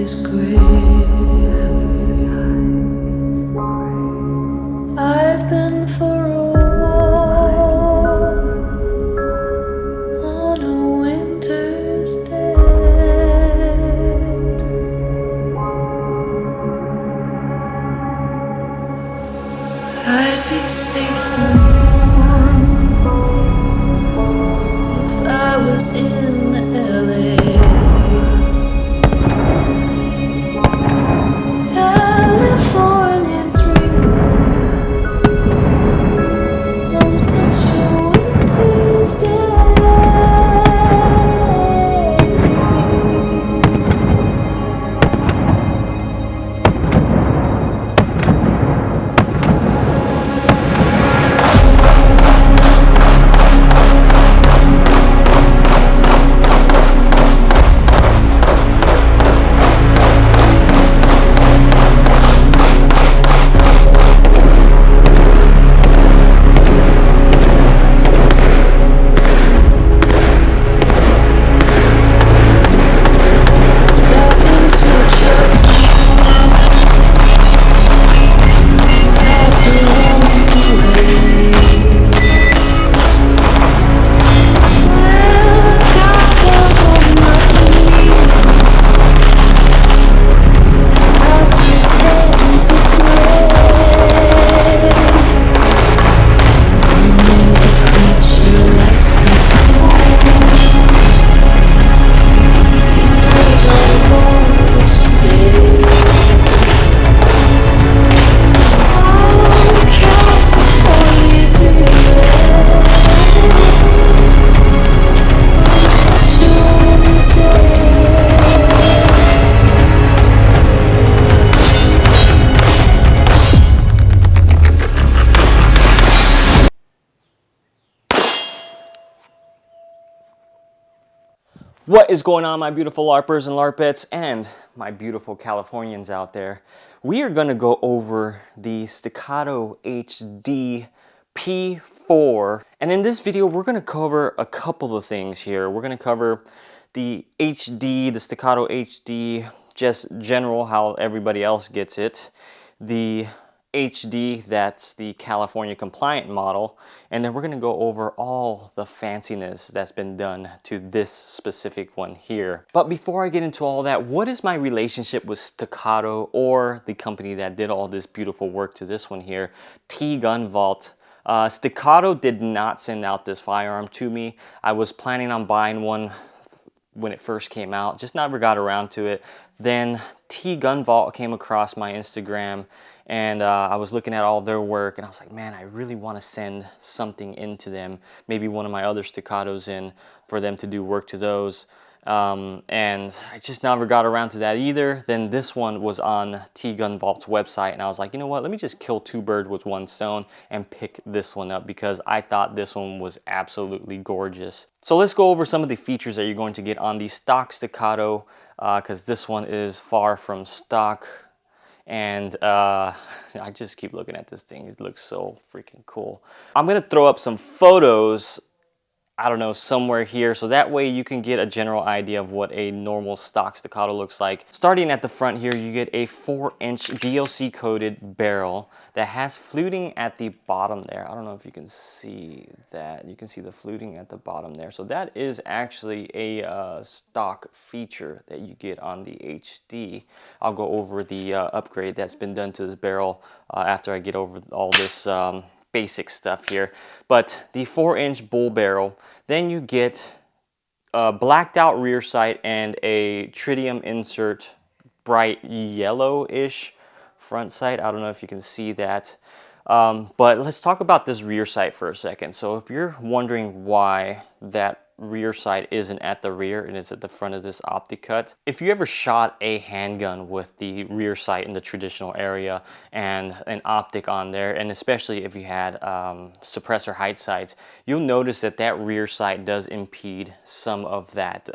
his grave. I've been for a walk on a winter's day. I'd be safe and warm if I was in LA. California dreaming on such a winter's day. What is going on, my beautiful LARPers and LARPettes and my beautiful Californians out there? We are going to go over the Staccato HD P4, and in this video we're going to cover a couple of things here. We're going to cover the HD, the Staccato HD, just general how everybody else gets it, the HD, that's the California compliant model, and then we're going to go over all the fanciness that's been done to this specific one here. But before I get into all that, what is my relationship with Staccato, or the company that did all this beautiful work to this one here, T-Gun Vault? Staccato did not send out this firearm to me. I was planning on buying one when it first came out, just never got around to it. Then T-Gun Vault came across my Instagram, and I was looking at all their work, and I was like, man, I really want to send something into them, maybe one of my other Staccatos in, for them to do work to those. And I just never got around to that either. Then this one was on T-Gun Vault's website, and I was like, you know what, let me just kill two birds with one stone and pick this one up, because I thought this one was absolutely gorgeous. So let's go over some of the features that you're going to get on the stock Staccato, because this one is far from stock. And I just keep looking at this thing. It looks so freaking cool. I'm gonna throw up some photos, I don't know, somewhere here, so that way you can get a general idea of what a normal stock Staccato looks like. Starting at the front here, you get a 4-inch DLC coated barrel that has fluting at the bottom there. I don't know if you can see that. You can see the fluting at the bottom there. So that is actually a stock feature that you get on the HD. I'll go over the upgrade that's been done to this barrel after I get over all this basic stuff here. But the 4-inch bull barrel, then you get a blacked out rear sight and a tritium insert, bright yellowish front sight. I don't know if you can see that. But let's talk about this rear sight for a second. So if you're wondering why that rear sight isn't at the rear and it's at the front of this optic cut, if you ever shot a handgun with the rear sight in the traditional area and an optic on there, and especially if you had suppressor height sights, you'll notice that that rear sight does impede some of that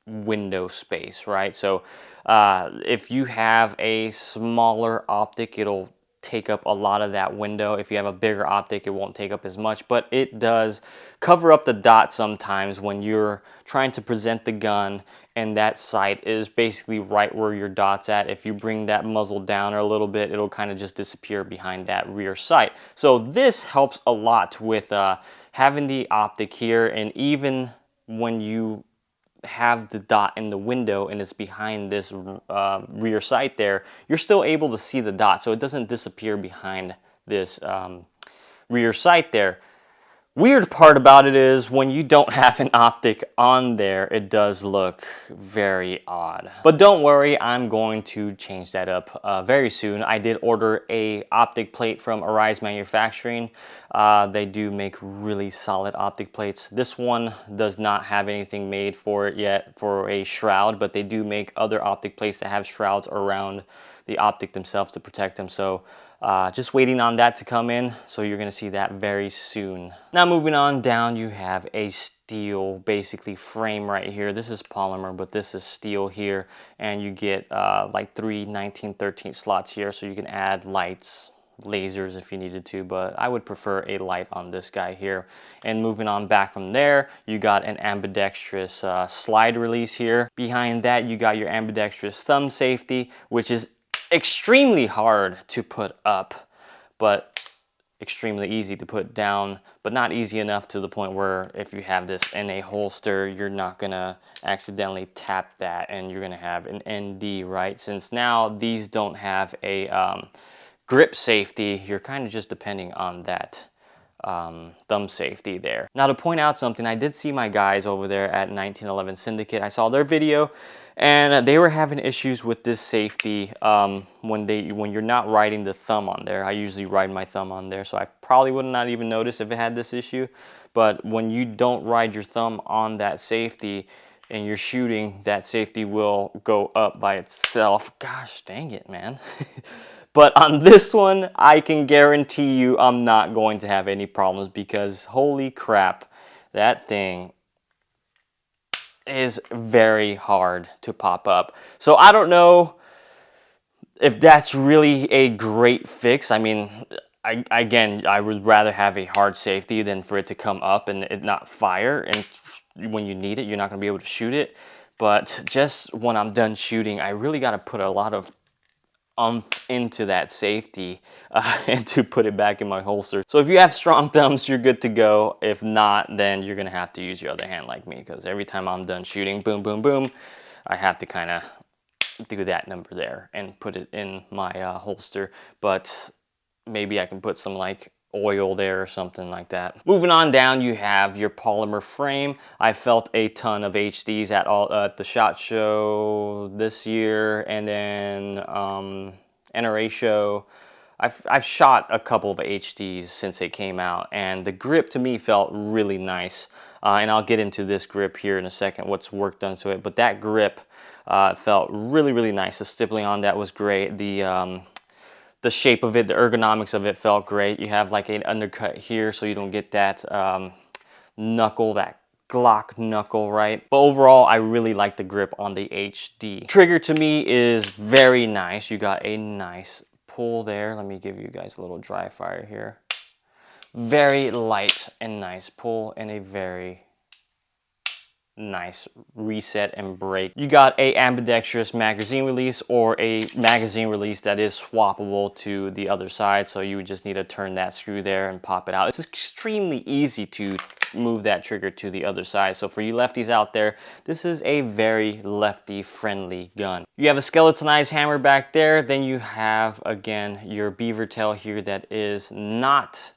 window space, right? So if you have a smaller optic, it'll take up a lot of that window. If you have a bigger optic, it won't take up as much, but it does cover up the dot sometimes when you're trying to present the gun and that sight is basically right where your dot's at. If you bring that muzzle down a little bit, it'll kind of just disappear behind that rear sight. So this helps a lot with having the optic here, and even when you have the dot in the window and it's behind this rear sight there, you're still able to see the dot, so it doesn't disappear behind this rear sight there. Weird part about it is when you don't have an optic on there, it does look very odd. But don't worry, I'm going to change that up very soon. I did order a optic plate from Arise Manufacturing. They do make really solid optic plates. This one does not have anything made for it yet for a shroud, but they do make other optic plates that have shrouds around the optic themselves to protect them. So just waiting on that to come in, so you're going to see that very soon. Now moving on down, you have a steel basically frame right here. This is polymer, but this is steel here, and you get like 3 1913 slots here, so you can add lights, lasers if you needed to, but I would prefer a light on this guy here. And moving on back from there, you got an ambidextrous slide release here. Behind that, you got your ambidextrous thumb safety, which is extremely hard to put up, but extremely easy to put down, but not easy enough to the point where if you have this in a holster, you're not gonna accidentally tap that and you're gonna have an ND, right? Since now these don't have a grip safety, you're kind of just depending on that thumb safety there. Now to point out something, I did see my guys over there at 1911 Syndicate. I saw their video and they were having issues with this safety when you're not riding the thumb on there. I usually ride my thumb on there, so I probably would not even notice if it had this issue. But when you don't ride your thumb on that safety and you're shooting, that safety will go up by itself. Gosh dang it, man. But on this one, I can guarantee you I'm not going to have any problems, because holy crap, that thing is very hard to pop up. So I don't know if that's really a great fix. I mean, again, I would rather have a hard safety than for it to come up and it not fire, and when you need it, you're not going to be able to shoot it. But just when I'm done shooting, I really got to put a lot of into that safety and to put it back in my holster. So if you have strong thumbs, you're good to go. If not, then you're gonna have to use your other hand like me, because every time I'm done shooting, boom, boom, boom, I have to kind of do that number there and put it in my holster. But maybe I can put some like oil there or something like that. Moving on down, you have your polymer frame. I felt a ton of HDs at the SHOT Show this year, and then NRA show. I've shot a couple of HDs since it came out, and the grip to me felt really nice. And I'll get into this grip here in a second, what's work done to it. But that grip felt really, really nice. The stippling on that was great. The shape of it, the ergonomics of it felt great. You have like an undercut here, so you don't get that knuckle, that Glock knuckle, right? But overall, I really like the grip on the HD. Trigger to me is very nice. You got a nice pull there. Let me give you guys a little dry fire here. Very light and nice pull, and a very nice reset and break. You got a ambidextrous magazine release, or a magazine release that is swappable to the other side, so you would just need to turn that screw there and pop it out. It's extremely easy to move that trigger to the other side. So for you lefties out there, this is a very lefty friendly gun. You have a skeletonized hammer back there. Then you have, again, your beaver tail here that is not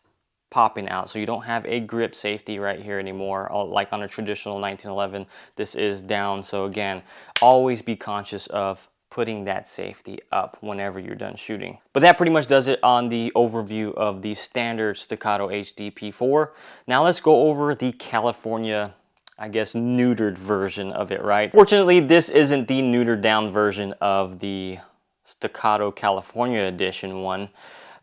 popping out, so you don't have a grip safety right here anymore. Like on a traditional 1911, this is down. So again, always be conscious of putting that safety up whenever you're done shooting. But that pretty much does it on the overview of the standard Staccato HD P4. Now let's go over the California, I guess, neutered version of it, right? Fortunately, this isn't the neutered down version of the Staccato California edition one.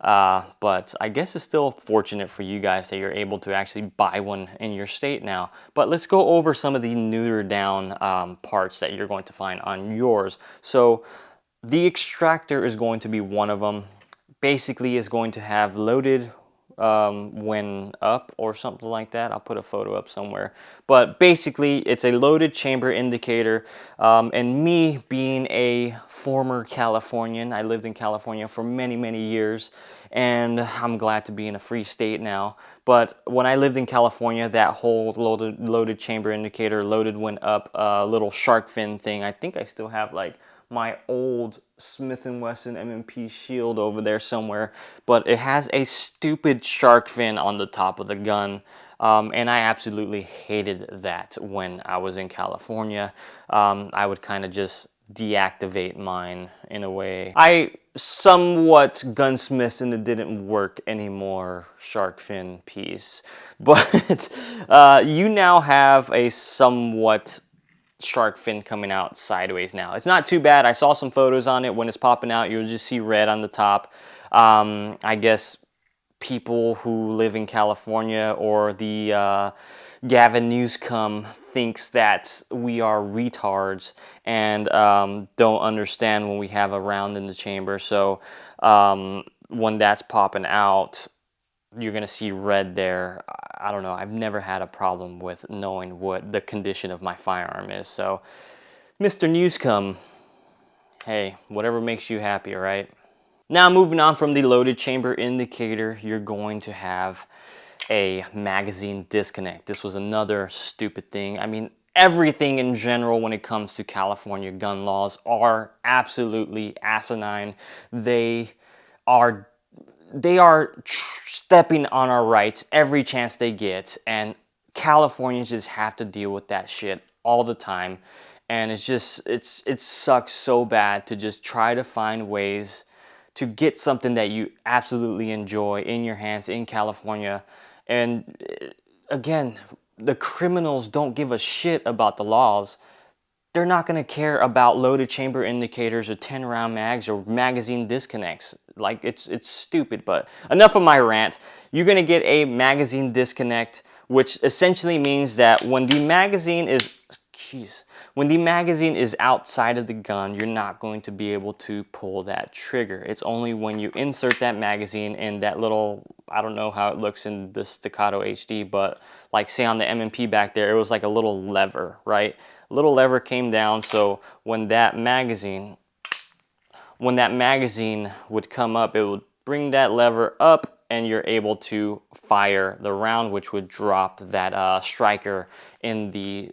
But I guess it's still fortunate for you guys that you're able to actually buy one in your state now. But let's go over some of the neutered down parts that you're going to find on yours. So the extractor is going to be one of them. Basically, is going to have loaded when up or something like that. I'll put a photo up somewhere. But basically, it's a loaded chamber indicator. And me being a former Californian, I lived in California for many, many years, and I'm glad to be in a free state now. But when I lived in California, that whole loaded chamber indicator, loaded when up, little shark fin thing, I think I still have like my old Smith & Wesson M&P shield over there somewhere, but it has a stupid shark fin on the top of the gun, and I absolutely hated that when I was in California. I would kind of just deactivate mine in a way. I somewhat gunsmithed and it didn't work anymore, shark fin piece, but you now have a somewhat shark fin coming out sideways now. It's not too bad. I saw some photos on it. When it's popping out, you'll just see red on the top. I guess people who live in California or the Gavin Newscom thinks that we are retards and don't understand when we have a round in the chamber. So when that's popping out, you're gonna see red there. I don't know, I've never had a problem with knowing what the condition of my firearm is. So, Mr. Newscom, hey, whatever makes you happy, all right? Now moving on from the loaded chamber indicator, you're going to have a magazine disconnect. This was another stupid thing. I mean, everything in general when it comes to California gun laws are absolutely asinine. They are stepping on our rights every chance they get, and Californians just have to deal with that shit all the time. And it's just it sucks so bad to just try to find ways to get something that you absolutely enjoy in your hands in California. And again, the criminals don't give a shit about the laws. They're not going to care about loaded chamber indicators or 10-round mags or magazine disconnects. Like, it's stupid. But enough of my rant. You're going to get a magazine disconnect, which essentially means that when the magazine is outside of the gun, you're not going to be able to pull that trigger. It's only when you insert that magazine in that little, I don't know how it looks in the Staccato HD, but like say on the M&P back there, it was like a little lever, right? A little lever came down, so when that magazine would come up, it would bring that lever up and you're able to fire the round, which would drop that striker in the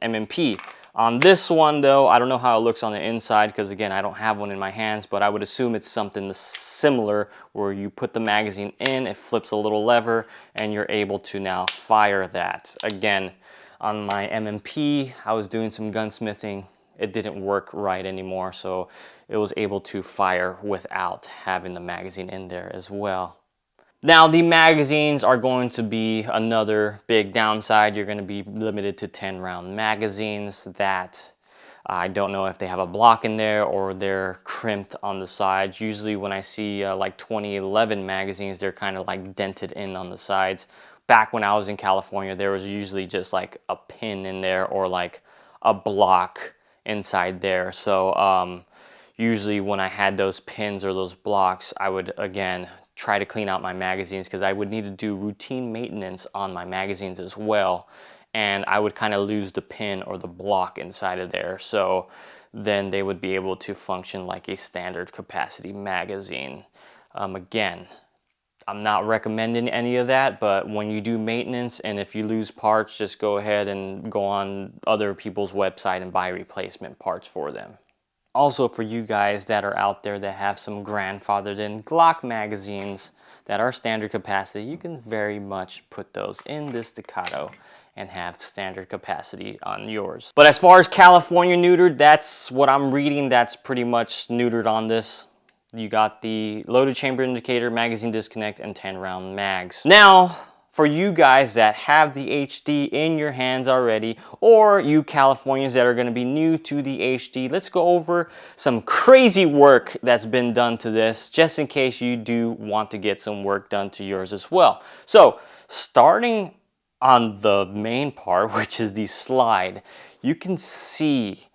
M&P. On this one though, I don't know how it looks on the inside because again, I don't have one in my hands, but I would assume it's something similar where you put the magazine in, it flips a little lever, and you're able to now fire that. Again, on my M&P, I was doing some gunsmithing. It didn't work right anymore, so it was able to fire without having the magazine in there as well. Now, the magazines are going to be another big downside. You're going to be limited to 10-round magazines that I don't know if they have a block in there or they're crimped on the sides. Usually when I see like 2011 magazines, they're kind of like dented in on the sides. Back when I was in California, there was usually just like a pin in there or like a block inside there. So usually when I had those pins or those blocks, I would again try to clean out my magazines because I would need to do routine maintenance on my magazines as well, and I would kind of lose the pin or the block inside of there, so then they would be able to function like a standard capacity magazine. Again, I'm not recommending any of that, but when you do maintenance and if you lose parts, just go ahead and go on other people's website and buy replacement parts for them. Also, for you guys that are out there that have some grandfathered in Glock magazines that are standard capacity, you can very much put those in this Staccato and have standard capacity on yours. But as far as California neutered, that's what I'm reading. That's pretty much neutered on this. You got the loaded chamber indicator, magazine disconnect, and 10-round mags. Now, for you guys that have the HD in your hands already, or you Californians that are going to be new to the HD, let's go over some crazy work that's been done to this, just in case you do want to get some work done to yours as well. So, starting on the main part, which is the slide, you can see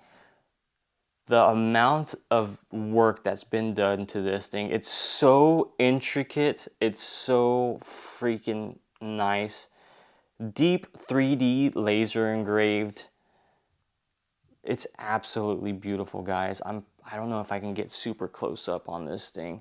The amount of work that's been done to this thing, it's so intricate, it's so freaking nice. Deep 3D laser engraved. It's absolutely beautiful, guys. I don't know if I can get super close up on this thing,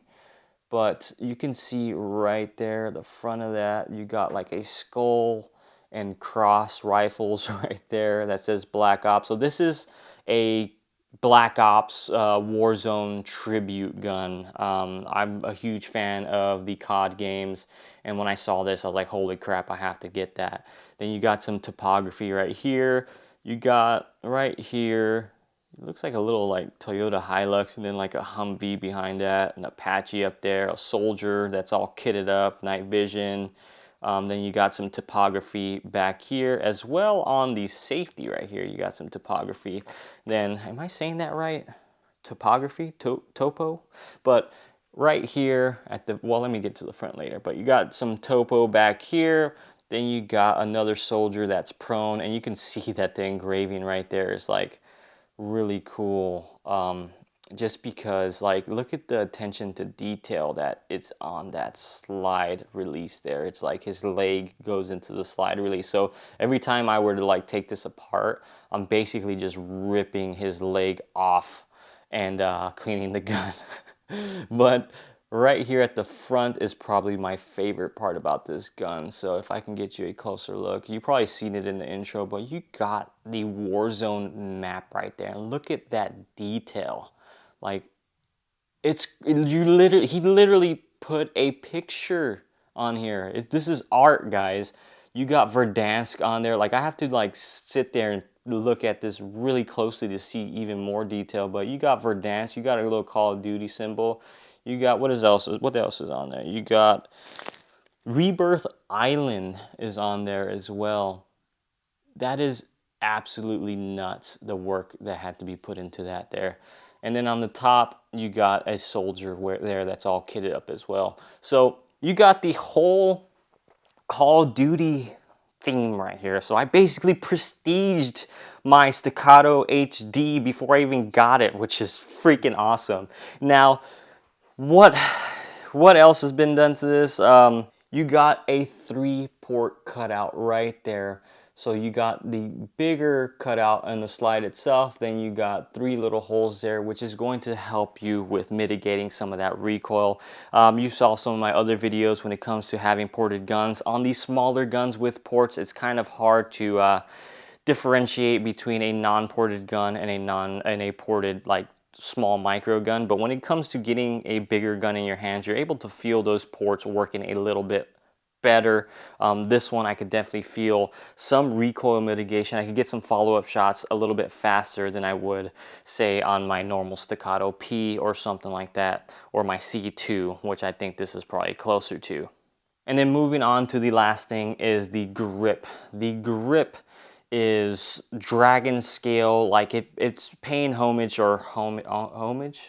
but you can see right there, the front of that, you got like a skull and cross rifles right there that says Black Ops. So this is a Black Ops Warzone tribute gun. I'm a huge fan of the COD games, and when I saw this, I was like, holy crap, I have to get that. Then you got some topography right here. You got right here, it looks like a little like Toyota Hilux, and then like a Humvee behind that, an Apache up there, a soldier that's all kitted up, night vision. Then you got some topography back here as well on the safety right here. You got some topography. Then, am I saying that right? Topography? Topo? But right here at the, well, let me get to the front later. But you got some topo back here. Then you got another soldier that's prone, and you can see that the engraving right there is like really cool. Just because, like, look at the attention to detail that it's on that slide release there. It's like his leg goes into the slide release. So every time I were to like take this apart, I'm basically just ripping his leg off and cleaning the gun. But right here at the front is probably my favorite part about this gun. So if I can get you a closer look, you've probably seen it in the intro, but you got the Warzone map right there. And look at that detail. Like, he literally put a picture on here. This is art, guys. You got Verdansk on there. Like, I have to like sit there and look at this really closely to see even more detail. But you got Verdansk. You got a little Call of Duty symbol. You got what else is on there? You got Rebirth Island is on there as well. That is absolutely nuts, the work that had to be put into that there. And then on the top, you got a soldier there that's all kitted up as well. So you got the whole Call of Duty theme right here. So I basically prestiged my Staccato HD before I even got it, which is freaking awesome. Now, what else has been done to this? You got a 3-port cutout right there. So you got the bigger cutout on the slide itself, then you got 3 little holes there, which is going to help you with mitigating some of that recoil. You saw some of my other videos when it comes to having ported guns. On these smaller guns with ports, it's kind of hard to differentiate between a non-ported gun and a ported like small micro gun. But when it comes to getting a bigger gun in your hands, you're able to feel those ports working a little bit better. This one I could definitely feel some recoil mitigation. I could get some follow-up shots a little bit faster than I would say on my normal Staccato P or something like that, or my C2, which I think this is probably closer to. And then moving on to the last thing is the grip. The grip is dragon scale, like it's paying homage or homage.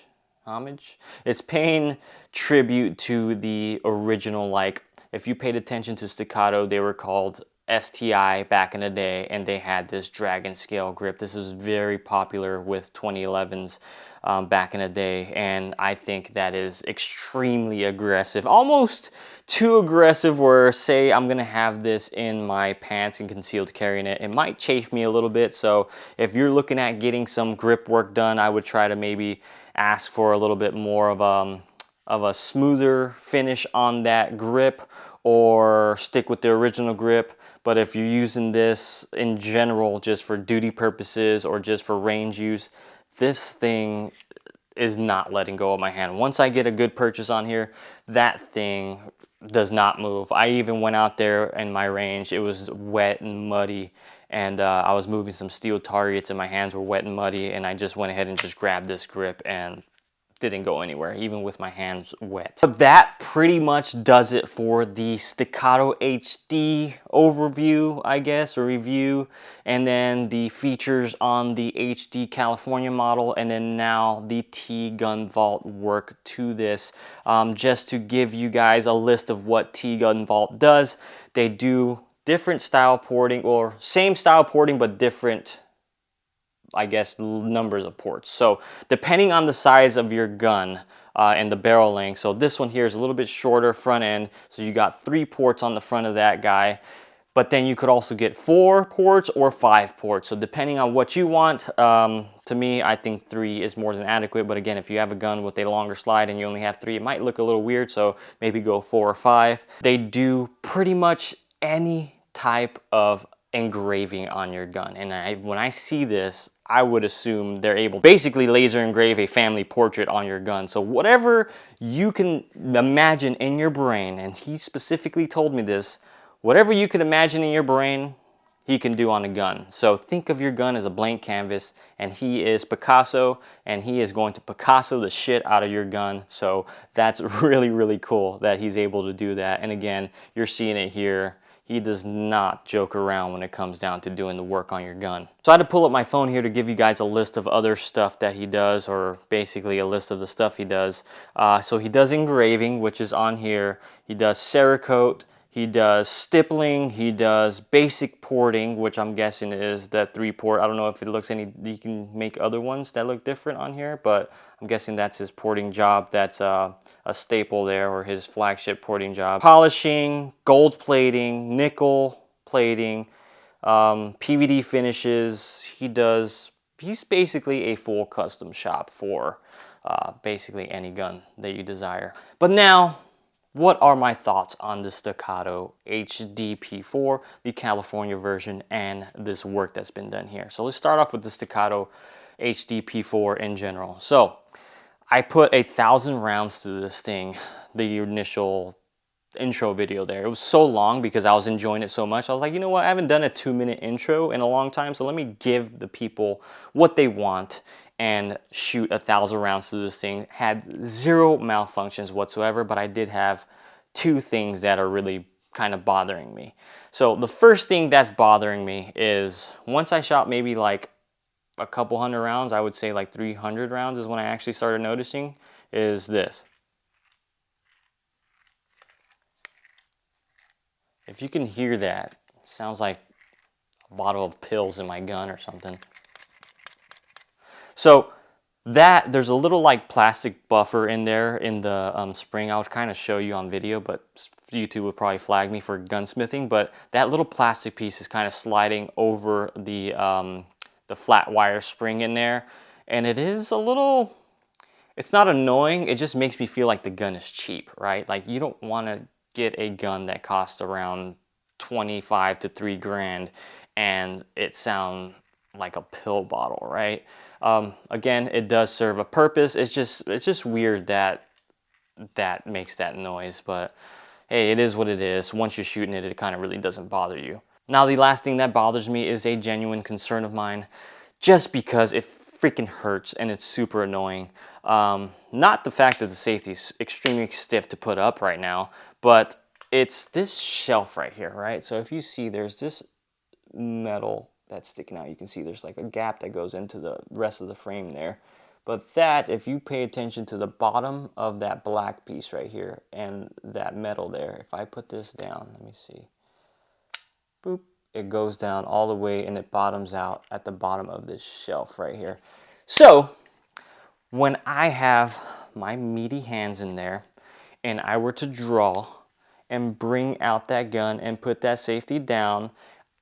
It's paying tribute to the original, like if you paid attention to Staccato, they were called STI back in the day, and they had this dragon scale grip. This is very popular with 2011s back in the day, and I think that is extremely aggressive, almost too aggressive, where say I'm gonna have this in my pants and concealed carrying it, it might chafe me a little bit. So if you're looking at getting some grip work done, I would try to maybe ask for a little bit more of a smoother finish on that grip, or stick with the original grip. But if you're using this in general just for duty purposes or just for range use, this thing is not letting go of my hand. Once I get a good purchase on here, that thing does not move. I even went out there in my range, it was wet and muddy, and I was moving some steel targets and my hands were wet and muddy, and I just went ahead and just grabbed this grip and didn't go anywhere, even with my hands wet. But that pretty much does it for the Staccato HD overview, I guess, or review, and then the features on the HD California model, and then now the T-Gun Vault work to this. Just to give you guys a list of what T-Gun Vault does, they do different style porting, or same style porting but different I guess, numbers of ports. So depending on the size of your gun and the barrel length, so this one here is a little bit shorter front end, so you got 3 ports on the front of that guy. But then you could also get 4 ports or 5 ports. So depending on what you want, to me, I think 3 is more than adequate. But again, if you have a gun with a longer slide and you only have 3, it might look a little weird. So maybe go 4 or 5. They do pretty much any type of engraving on your gun. And when I see this, I would assume they're able to basically laser engrave a family portrait on your gun. So whatever you can imagine in your brain, and he specifically told me this, whatever you can imagine in your brain, he can do on a gun. So think of your gun as a blank canvas, and he is Picasso, and he is going to Picasso the shit out of your gun. So that's really, really cool that he's able to do that. And again, you're seeing it here. He does not joke around when it comes down to doing the work on your gun. So I had to pull up my phone here to give you guys a list of other stuff that he does, or basically a list of the stuff he does. So he does engraving, which is on here. He does Cerakote. He does stippling, he does basic porting, which I'm guessing is that 3-port. I don't know if it looks any, you can make other ones that look different on here, but I'm guessing that's his porting job. That's a staple there, or his flagship porting job. Polishing, gold plating, nickel plating, PVD finishes. He's basically a full custom shop for basically any gun that you desire. But now, what are my thoughts on the Staccato HD P4, the California version, and this work that's been done here? So let's start off with the Staccato HD P4 in general. So I put 1,000 rounds to this thing, the initial intro video there. It was so long because I was enjoying it so much. I was like, you know what? I haven't done a 2-minute intro in a long time, so let me give the people what they want and shoot 1,000 rounds through this thing. Had 0 malfunctions whatsoever, but I did have 2 things that are really kind of bothering me. So the first thing that's bothering me is once I shot maybe like a couple hundred rounds, I would say like 300 rounds is when I actually started noticing, is this. If you can hear that, it sounds like a bottle of pills in my gun or something. So that, there's a little like plastic buffer in there in the spring. I'll kind of show you on video, but YouTube would probably flag me for gunsmithing. But that little plastic piece is kind of sliding over the flat wire spring in there. And it is a little, it's not annoying. It just makes me feel like the gun is cheap, right? Like you don't want to get a gun that costs around 25 to 3 grand and it sound like a pill bottle, right? Again, it does serve a purpose. It's just weird that that makes that noise, but hey, it is what it is. Once you're shooting it, it kind of really doesn't bother you. Now, the last thing that bothers me is a genuine concern of mine, just because it freaking hurts and it's super annoying. Not the fact that the safety is extremely stiff to put up right now, but it's this shelf right here, right? So if you see, there's this metal that's sticking out. You can see there's like a gap that goes into the rest of the frame there. But that, if you pay attention to the bottom of that black piece right here and that metal there, if I put this down, let me see. Boop. It goes down all the way and it bottoms out at the bottom of this shelf right here. So when I have my meaty hands in there and I were to draw and bring out that gun and put that safety down,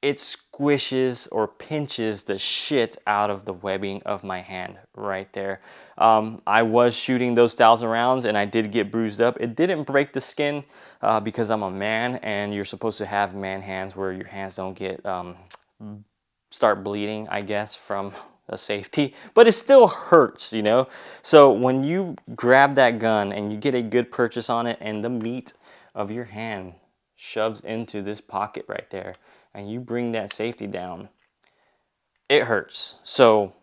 it squishes or pinches the shit out of the webbing of my hand right there. I was shooting those 1,000 rounds and I did get bruised up. It didn't break the skin because I'm a man and you're supposed to have man hands where your hands don't get start bleeding, I guess, from a safety, but it still hurts, you know? So when you grab that gun and you get a good purchase on it and the meat of your hand shoves into this pocket right there and you bring that safety down, it hurts. So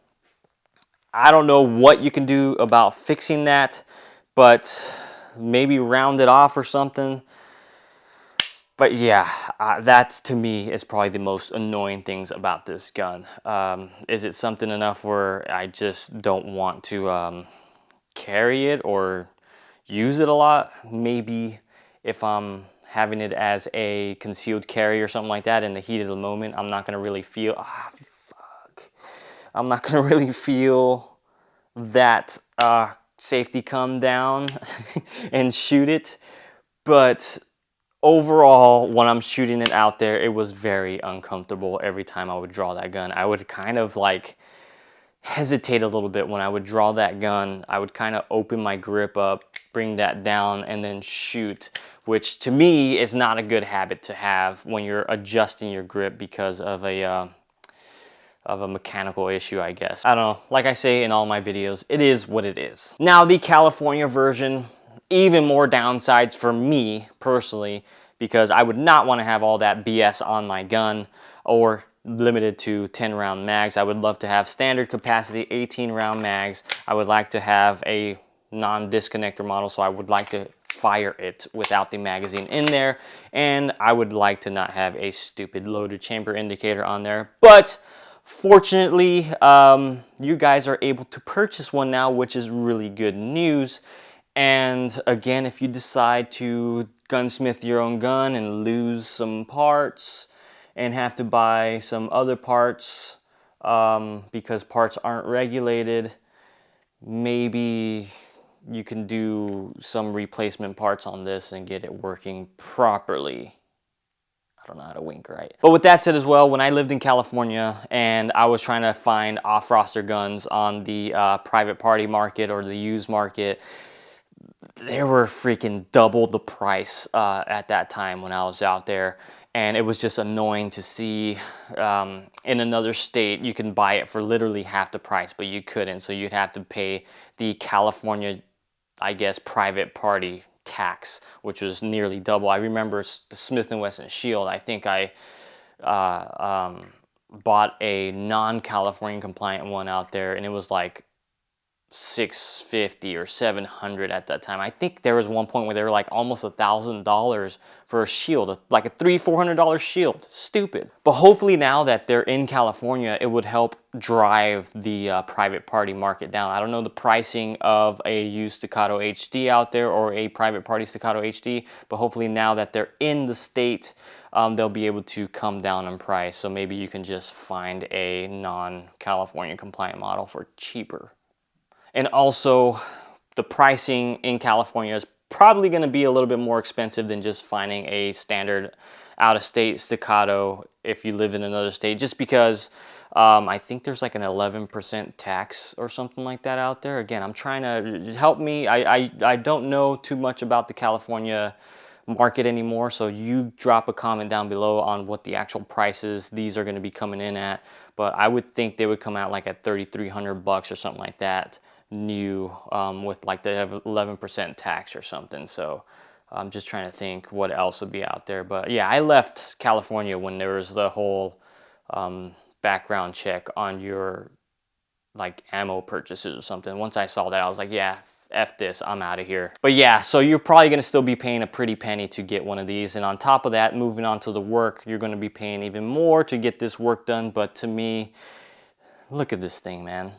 I don't know what you can do about fixing that, but maybe round it off or something. But yeah, that to me is probably the most annoying things about this gun. Is it something enough where I just don't want to carry it or use it a lot? Maybe if I'm having it as a concealed carry or something like that in the heat of the moment, I'm not going to really feel, fuck. I'm not gonna really feel that safety come down and shoot it. But overall, when I'm shooting it out there, it was very uncomfortable every time I would draw that gun. I would kind of like hesitate a little bit when I would draw that gun. I would kind of open my grip up, bring that down, and then shoot, which to me is not a good habit to have when you're adjusting your grip because of a mechanical issue, I guess. I don't know. Like I say in all my videos, it is what it is. Now, the California version, even more downsides for me personally, because I would not want to have all that BS on my gun or limited to 10 round mags. I would love to have standard capacity 18 round mags. I would like to have a non-disconnector model, so I would like to fire it without the magazine in there, and I would like to not have a stupid loaded chamber indicator on there. But fortunately, you guys are able to purchase one now, which is really good news. And again, if you decide to gunsmith your own gun and lose some parts and have to buy some other parts because parts aren't regulated, maybe you can do some replacement parts on this and get it working properly. I don't know how to wink right. But with that said as well, when I lived in California and I was trying to find off-roster guns on the private party market or the used market, they were freaking double the price at that time when I was out there. And it was just annoying to see in another state you can buy it for literally half the price, but you couldn't. So you'd have to pay the California, I guess, private party tax, which was nearly double. I remember the Smith & Wesson Shield. I think I bought a non-California compliant one out there, and it was like $650 or $700 at that time. I think there was one point where they were like almost $1,000 for a shield, like a $300-400 shield. Stupid. But hopefully now that they're in California, it would help drive the private party market down. I don't know the pricing of a used Staccato HD out there or a private party Staccato HD, but hopefully now that they're in the state, they'll be able to come down in price. So maybe you can just find a non-California compliant model for cheaper. And also, the pricing in California is probably going to be a little bit more expensive than just finding a standard out-of-state Staccato if you live in another state, just because I think there's like an 11% tax or something like that out there. Again, I'm trying to help me. I don't know too much about the California market anymore, so you drop a comment down below on what the actual prices these are going to be coming in at. But I would think they would come out like at $3,300 or something like that, new, with like they have 11% tax or something. So I'm just trying to think what else would be out there. But yeah, I left California when there was the whole background check on your like ammo purchases or something. Once I saw that, I was like, yeah, F this, I'm out of here. But yeah, so you're probably gonna still be paying a pretty penny to get one of these. And on top of that, moving on to the work, you're gonna be paying even more to get this work done. But to me, look at this thing, man.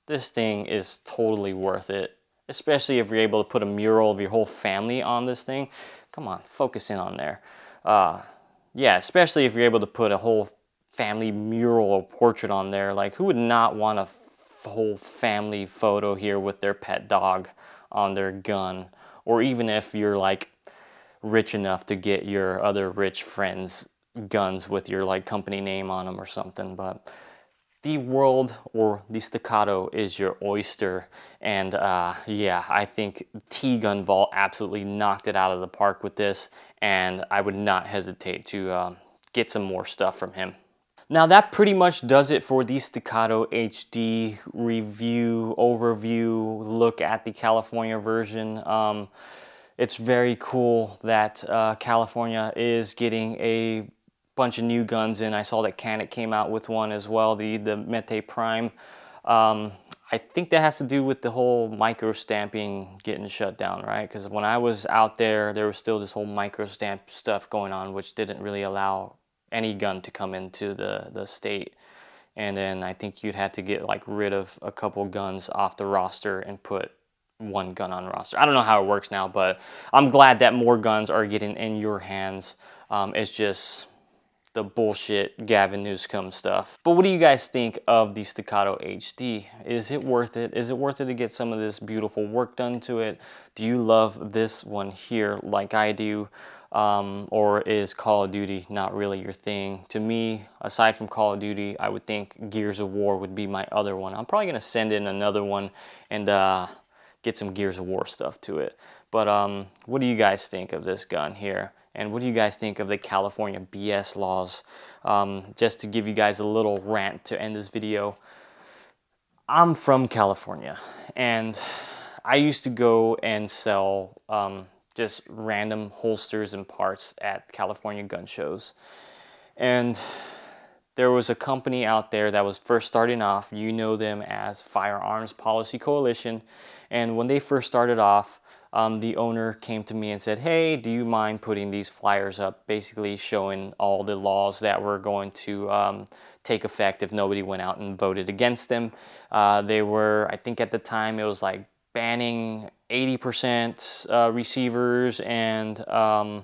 This thing is totally worth it, especially if you're able to put a mural of your whole family on this thing. Come on, focus in on there. Yeah, especially if you're able to put a whole family mural or portrait on there. Like, who would not want a whole family photo here with their pet dog on their gun? Or even if you're like rich enough to get your other rich friends guns with your like company name on them or something. But the world or the Staccato is your oyster. And yeah, I think T-Gun Vault absolutely knocked it out of the park with this, and I would not hesitate to get some more stuff from him. Now that pretty much does it for the Staccato HD review, overview, look at the California version. It's very cool that California is getting a bunch of new guns in. I saw that Cant came out with one as well, the Mete Prime. I think that has to do with the whole micro stamping getting shut down, right? Because when I was out there, there was still this whole micro stamp stuff going on, which didn't really allow any gun to come into the state. And then I think you'd have to get like rid of a couple guns off the roster and put one gun on roster. I don't know how it works now, but I'm glad that more guns are getting in your hands. It's just the bullshit Gavin Newsom stuff. But what do you guys think of the Staccato HD? Is it worth it? Is it worth it to get some of this beautiful work done to it? Do you love this one here like I do? Or is Call of Duty not really your thing? To me, aside from Call of Duty, I would think Gears of War would be my other one. I'm probably going to send in another one and get some Gears of War stuff to it. But what do you guys think of this gun here? And what do you guys think of the California BS laws? Just to give you guys a little rant to end this video. I'm from California, and I used to go and sell just random holsters and parts at California gun shows. And there was a company out there that was first starting off. You know them as Firearms Policy Coalition. And when they first started off, the owner came to me and said, hey, do you mind putting these flyers up, basically showing all the laws that were going to take effect if nobody went out and voted against them. They were, I think at the time, it was like banning 80% receivers, and I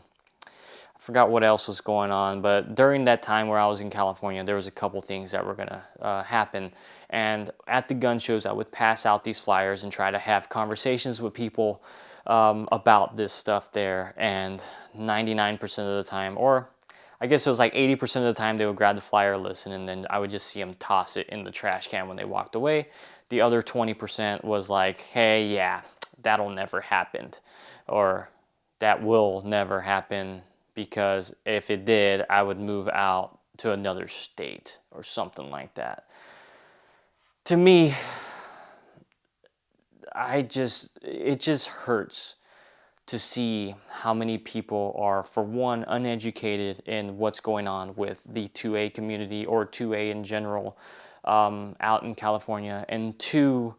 forgot what else was going on. But during that time where I was in California, there was a couple things that were gonna happen. And at the gun shows, I would pass out these flyers and try to have conversations with people about this stuff there. And 99% of the time, or I guess it was like 80% of the time, they would grab the flyer, listen, and then I would just see them toss it in the trash can when they walked away. The other 20% was like, hey, yeah, that'll never happen, or that will never happen, because if it did, I would move out to another state or something like that. To me, it just hurts to see how many people are, for one, uneducated in what's going on with the 2A community or 2A in general out in California, and two,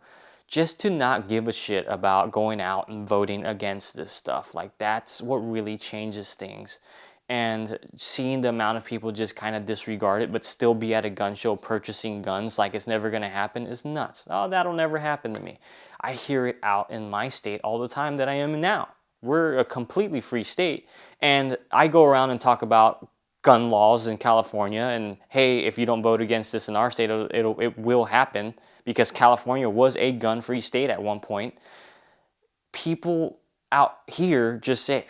just to not give a shit about going out and voting against this stuff. Like, that's what really changes things. And seeing the amount of people just kind of disregard it but still be at a gun show purchasing guns like it's never going to happen is nuts. Oh, that'll never happen to me. I hear it out in my state all the time that I am in now. We're a completely free state, and I go around and talk about gun laws in California, and hey, if you don't vote against this in our state, it will happen, because California was a gun-free state at one point. People out here just say,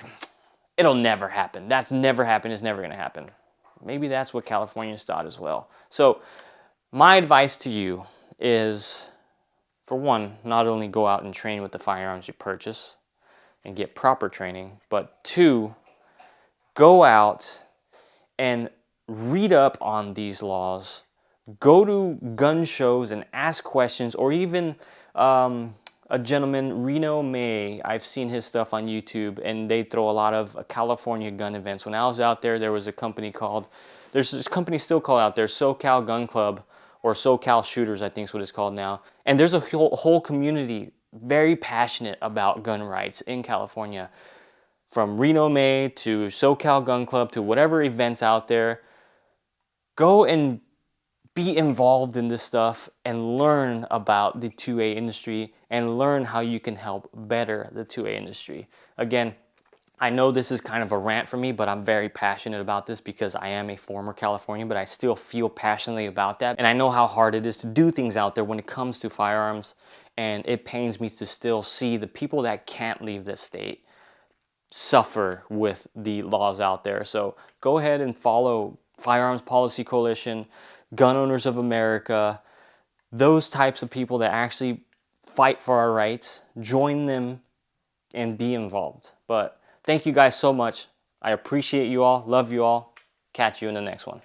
it'll never happen. That's never happened. It's never going to happen. Maybe that's what Californians thought as well. So my advice to you is, for one, not only go out and train with the firearms you purchase and get proper training, but two, go out and read up on these laws. Go to gun shows and ask questions, or even a gentleman, Reno May, I've seen his stuff on YouTube, and they throw a lot of California gun events. When I was out there, there was a company called, there's this company still called out there, SoCal Gun Club, or SoCal Shooters, I think is what it's called now. And there's a whole community very passionate about gun rights in California. From Reno May to SoCal Gun Club to whatever events out there, go and be involved in this stuff and learn about the 2A industry and learn how you can help better the 2A industry. Again, I know this is kind of a rant for me, but I'm very passionate about this because I am a former Californian, but I still feel passionately about that. And I know how hard it is to do things out there when it comes to firearms, and it pains me to still see the people that can't leave this state suffer with the laws out there. So go ahead and follow Firearms Policy Coalition, Gun Owners of America, those types of people that actually fight for our rights. Join them and be involved. But thank you guys so much. I appreciate you all. Love you all. Catch you in the next one.